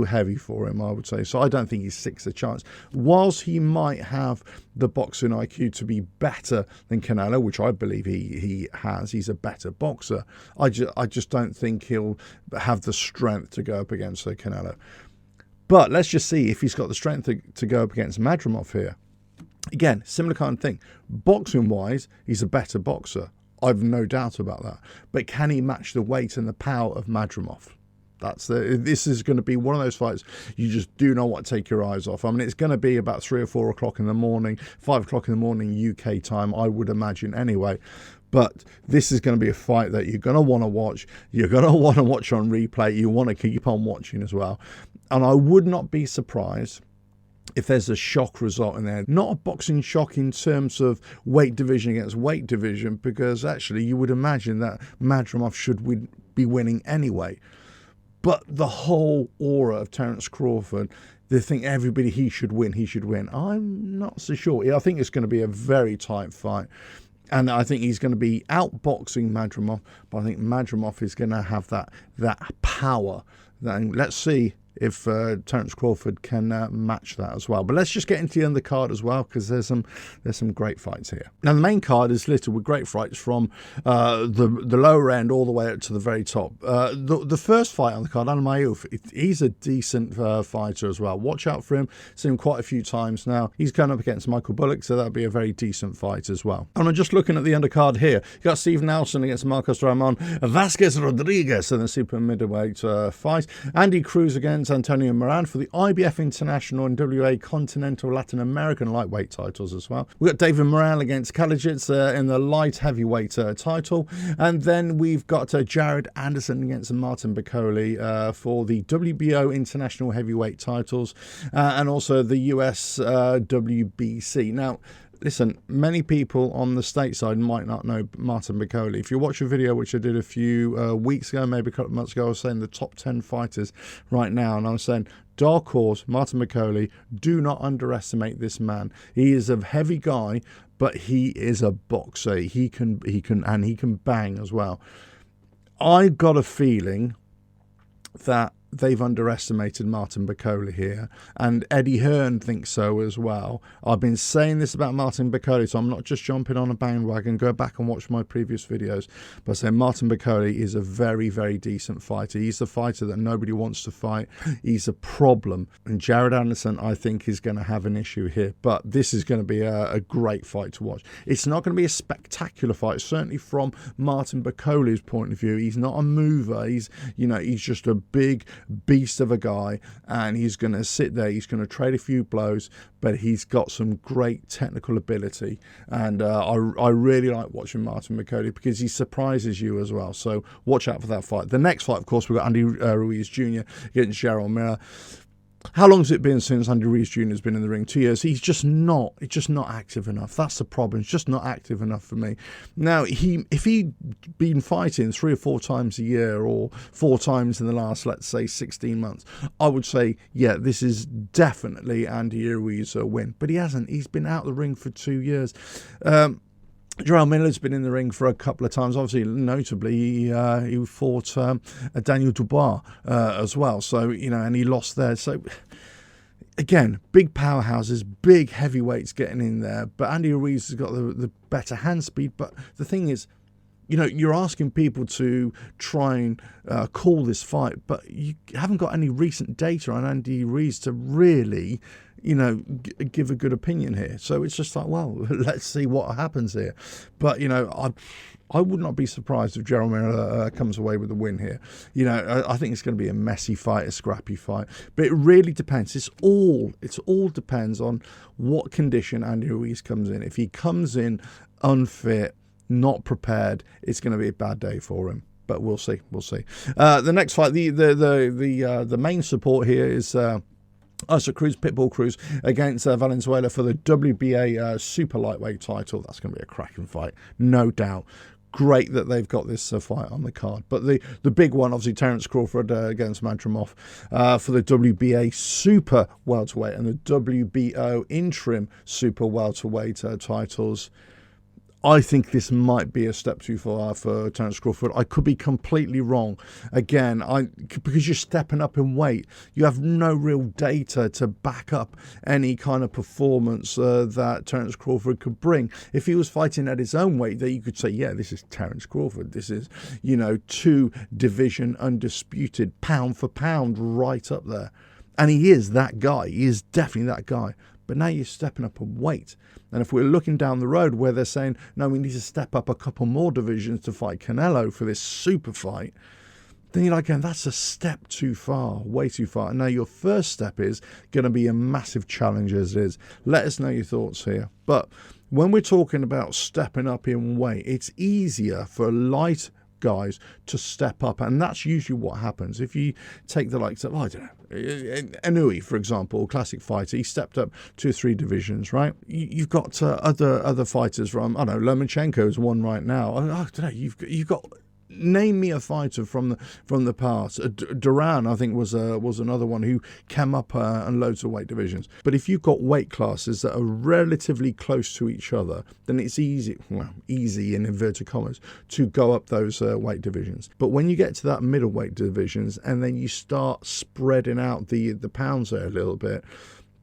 heavy for him, I would say. So I don't think he sticks a chance. Whilst he might have the boxing IQ to be better than Canelo, which I believe he has, he's a better boxer, I just don't think he'll have the strength to go up against Canelo. But let's just see if he's got the strength to go up against Madrimov here. Again, similar kind of thing. Boxing-wise, he's a better boxer. I've no doubt about that. But can he match the weight and the power of Madrimov? This is going to be one of those fights you just do not want to take your eyes off. I mean, it's going to be about 3 or 4 o'clock in the morning, 5 o'clock in the morning UK time, I would imagine anyway. But this is going to be a fight that you're going to want to watch. You're going to want to watch on replay. You want to keep on watching as well. And I would not be surprised if there's a shock result in there. Not a boxing shock in terms of weight division against weight division, because actually you would imagine that Madrimov should be winning anyway. But the whole aura of Terence Crawford, they think everybody he should win. I'm not so sure. I think it's going to be a very tight fight. And I think he's going to be outboxing Madrimov, but I think Madrimov is going to have that power. Let's see if Terence Crawford can match that as well. But let's just get into the undercard as well, because there's some great fights here. Now, the main card is littered with great fights from the lower end all the way up to the very top. The first fight on the card, Almayouf, he's a decent fighter as well. Watch out for him. Seen him quite a few times now. He's going up against Michael Bullock, so that'll be a very decent fight as well. And I'm just looking at the undercard here. You got Steve Nelson against Marcos Ramon Vasquez Rodriguez in the super middleweight fight. Andy Cruz against Antonio Moran for the IBF International and WA Continental Latin American lightweight titles as well. We've got David Morrell against Kalajic in the light heavyweight title. And then we've got Jared Anderson against Martin Bacoli for the WBO International heavyweight titles and also the US WBC. Now, listen, many people on the stateside might not know Martin Bacoli. If you watch a video which I did a few weeks ago, maybe a couple of months ago, I was saying the top 10 fighters right now, and I was saying, dark horse, Martin Bacoli, do not underestimate this man. He is a heavy guy, but he is a boxer. He can bang as well. I got a feeling that they've underestimated Martin Bacoli here, and Eddie Hearn thinks so as well. I've been saying this about Martin Bacoli, so I'm not just jumping on a bandwagon. Go back and watch my previous videos. But saying Martin Bacoli is a very, very decent fighter. He's the fighter that nobody wants to fight. He's a problem. And Jared Anderson, I think, is going to have an issue here. But this is going to be a great fight to watch. It's not going to be a spectacular fight, certainly from Martin Bacoli's point of view. He's not a mover. He's just a big, beast of a guy, and he's going to sit there, he's going to trade a few blows, but he's got some great technical ability, and I really like watching Martin McCody because he surprises you as well. So watch out for that fight. The next fight, of course, we've got Andy Ruiz Jr. against Gerald Miller. How long has it been since Andy Ruiz Jr. has been in the ring? 2 years. He's just not active enough. That's the problem. He's just not active enough for me. Now, if he'd been fighting 3 or 4 times a year, or 4 times in the last, let's say, 16 months, I would say, yeah, this is definitely Andy Ruiz's win. But he hasn't. He's been out of the ring for 2 years. Gerald Miller's been in the ring for a couple of times. Obviously, notably, he fought Daniel Dubois as well. So, and he lost there. So, again, big powerhouses, big heavyweights getting in there. But Andy Ruiz has got the better hand speed. But the thing is, you're asking people to try and call this fight, but you haven't got any recent data on Andy Ruiz to really give a good opinion here. So it's just like, well, let's see what happens here. But, I would not be surprised if Gerald Miller comes away with a win here. I think it's going to be a messy fight, a scrappy fight. But it really depends. It all depends on what condition Andy Ruiz comes in. If he comes in unfit, not prepared, it's going to be a bad day for him. But we'll see. The next fight, the main support here is Pitbull Cruz against Valenzuela for the WBA super lightweight title. That's going to be a cracking fight, no doubt. Great that they've got this fight on the card. But the big one, obviously, Terence Crawford against Madrimov for the WBA super welterweight and the WBO interim super welterweight titles. I think this might be a step too far for Terence Crawford. I could be completely wrong. Again, because you're stepping up in weight, you have no real data to back up any kind of performance that Terence Crawford could bring. If he was fighting at his own weight, then you could say, yeah, this is Terence Crawford. This is, 2 division undisputed, pound for pound, right up there. And he is that guy. He is definitely that guy. But now you're stepping up in weight. And if we're looking down the road where they're saying, no, we need to step up a couple more divisions to fight Canelo for this super fight, then you're like, that's a step too far, way too far. And now your first step is going to be a massive challenge as it is. Let us know your thoughts here. But when we're talking about stepping up in weight, it's easier for light guys to step up, and that's usually what happens. If you take the likes of, I don't know, Inui, for example, classic fighter, he stepped up 2 or 3 divisions, right? You've got other fighters from, I don't know, Lomachenko's one right now. I don't know, you've got name me a fighter from the past. Duran, I think, was another one who came up in loads of weight divisions. But if you've got weight classes that are relatively close to each other, then it's easy in inverted commas, to go up those weight divisions. But when you get to that middleweight divisions and then you start spreading out the pounds there a little bit,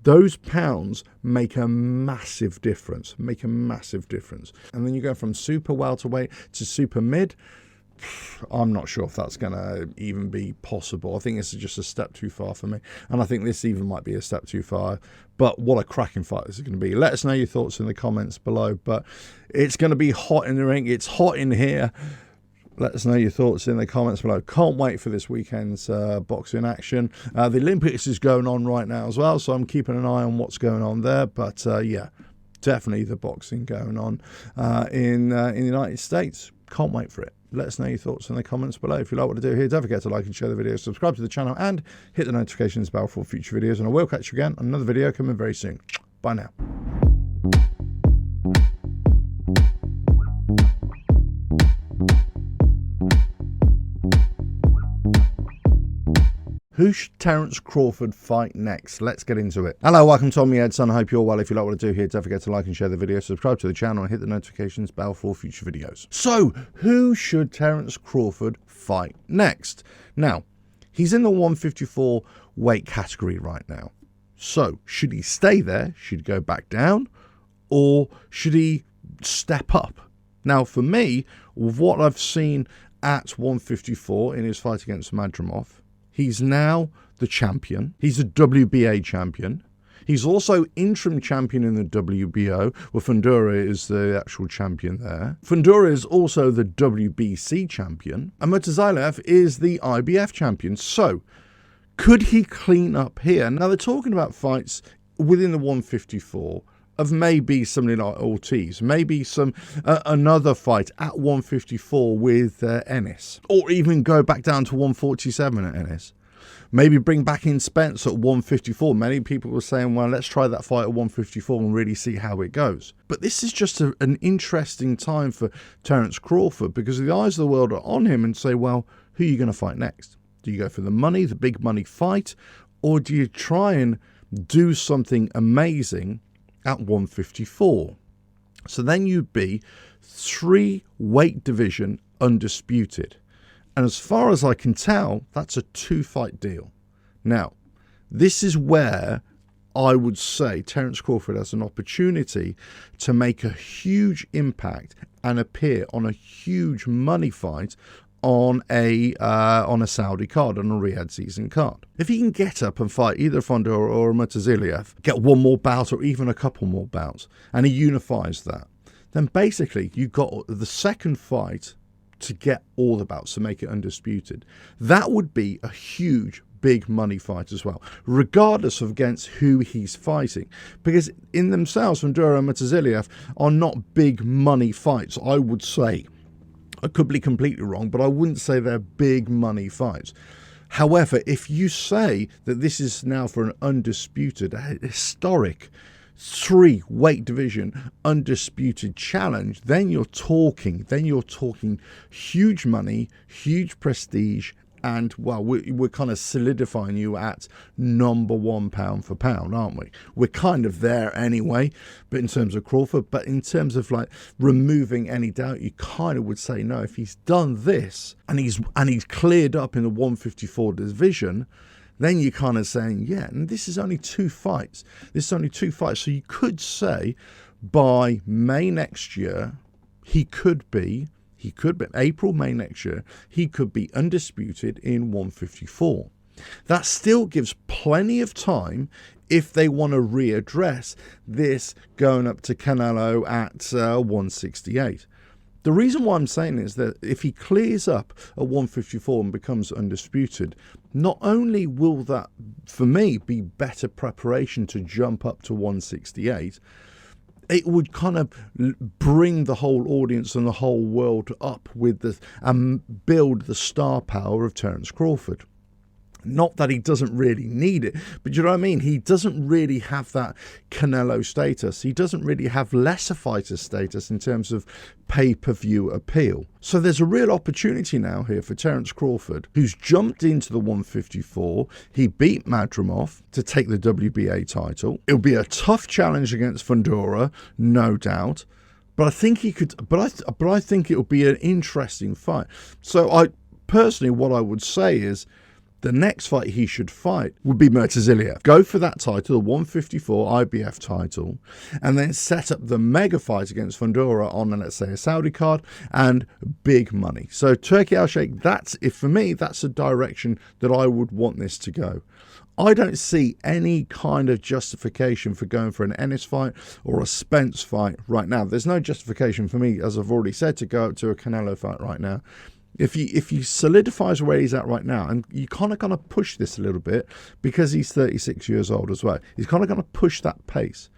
those pounds make a massive difference. And then you go from super welterweight to super mid. I'm not sure if that's going to even be possible. I think this is just a step too far for me. And I think this even might be a step too far. But what a cracking fight this is going to be. Let us know your thoughts in the comments below. But it's going to be hot in the ring. It's hot in here. Let us know your thoughts in the comments below. Can't wait for this weekend's boxing action. The Olympics is going on right now as well, so I'm keeping an eye on what's going on there. But yeah, definitely the boxing going on in the United States. Can't wait for it. Let us know your thoughts in the comments below. If you like what I do here, don't forget to like and share the video, subscribe to the channel, and hit the notifications bell for future videos. And I will catch you again on another video coming very soon. Bye now. Who should Terence Crawford fight next? Let's get into it. Hello, welcome to S1E10. I hope you're well. If you like what I do here, don't forget to like and share the video, subscribe to the channel, and hit the notifications bell for future videos. So, who should Terence Crawford fight next? Now, he's in the 154 weight category right now. So, should he stay there? Should he go back down? Or should he step up? Now, for me, with what I've seen at 154 in his fight against Madrimov, he's now the champion. He's a WBA champion. He's also interim champion in the WBO, where Fundora is the actual champion there. Fundora is also the WBC champion. And Murtazaev is the IBF champion. So, Could he clean up here? Now, they're talking about fights within the 154 of maybe somebody like Ortiz, maybe some another fight at 154 with Ennis, or even go back down to 147 at Ennis. Maybe bring back in Spence at 154. Many people were saying, well, let's try that fight at 154 and really see how it goes. But this is just an interesting time for Terence Crawford, because the eyes of the world are on him and say, well, who are you going to fight next? Do you go for the money, the big money fight, or do you try and do something amazing at 154? So then you'd be 3 weight division undisputed. And as far as I can tell, that's a 2-fight deal. Now, this is where I would say Terence Crawford has an opportunity to make a huge impact and appear on a huge money fight on a Saudi card, on a Riyadh season card. If he can get up and fight either Fundora or Murtaziliev, get one more bout or even a couple more bouts, and he unifies that, then basically you've got the second fight to get all the bouts, to make it undisputed. That would be a huge, big money fight as well, regardless of against who he's fighting. Because in themselves, Fundora and Murtaziliev are not big money fights, I would say. I could be completely wrong, but I wouldn't say they're big money fights. However, if you say that this is now for an undisputed, a historic 3 weight division undisputed challenge, then you're talking huge money, huge prestige, and well, we're kind of solidifying you at number 1 pound for pound, aren't we? We're kind of there anyway, but in terms of Crawford, but in terms of like removing any doubt, you kind of would say no. If he's done this and he's cleared up in the 154 division, then you're kind of saying, yeah, and this is only 2 fights. This is only 2 fights. So you could say by May next year, he could be April, May next year, he could be undisputed in 154. That still gives plenty of time if they want to readdress this going up to Canelo at 168. The reason why I'm saying is that if he clears up at 154 and becomes undisputed, not only will that, for me, be better preparation to jump up to 168, it would kind of bring the whole audience and the whole world up with the and build the star power of Terence Crawford. Not that he doesn't really need it, but you know what I mean? He doesn't really have that Canelo status. He doesn't really have lesser fighter status in terms of pay-per-view appeal. So there's a real opportunity now here for Terence Crawford, who's jumped into the 154. He beat Madrimov to take the WBA title. It'll be a tough challenge against Fundora, no doubt. But I think he could. But I think it'll be an interesting fight. So I personally, what I would say is, the next fight he should fight would be Murtaziliev. Go for that title, the 154 IBF title, and then set up the mega fight against Fundora on, let's say, a Saudi card and big money. So Turki Al-Sheikh, for me, that's a direction that I would want this to go. I don't see any kind of justification for going for an Ennis fight or a Spence fight right now. There's no justification for me, as I've already said, to go up to a Canelo fight right now. If he solidifies where he's at right now, and you kind of going to push this a little bit because he's 36 years old as well, he's kind of going to push that pace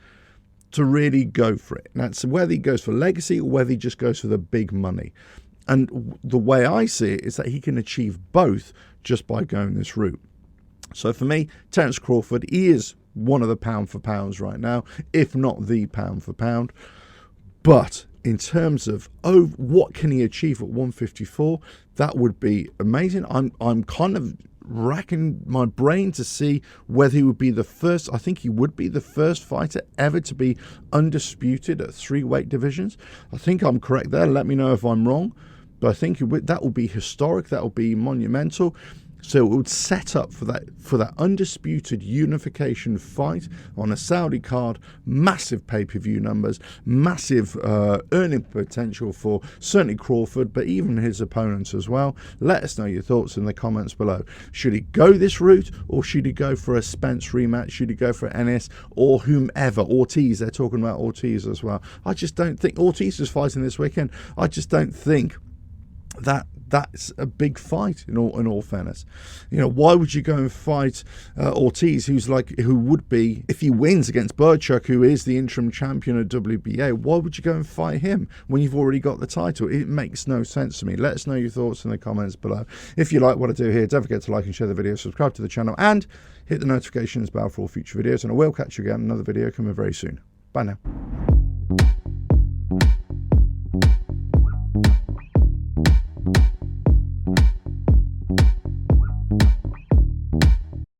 to really go for it. Now, it's whether he goes for legacy or whether he just goes for the big money. And the way I see it is that he can achieve both just by going this route. So for me, Terence Crawford, he is one of the pound for pounds right now, if not the pound for pound. But in terms of what can he achieve at 154, that would be amazing. I'm kind of racking my brain to see whether he would be the first. I think he would be the first fighter ever to be undisputed at 3 weight divisions. I think I'm correct there. Let me know if I'm wrong, but I think that will be historic. That will be monumental. So it would set up for that undisputed unification fight on a Saudi card, massive pay-per-view numbers, massive earning potential for certainly Crawford, but even his opponents as well. Let us know your thoughts in the comments below. Should he go this route, or should he go for a Spence rematch? Should he go for Ennis or whomever? Ortiz, they're talking about Ortiz as well. I just don't think Ortiz is fighting this weekend. I just don't think that that's a big fight in all fairness. You know, why would you go and fight Ortiz, who would be, if he wins against Burchuk, who is the interim champion at WBA, why would you go and fight him when you've already got the title? It makes no sense to me. Let us know your thoughts in the comments below. If you like what I do here, don't forget to like and share the video, subscribe to the channel, and hit the notifications bell for all future videos. And I will catch you again in another video coming very soon. Bye now.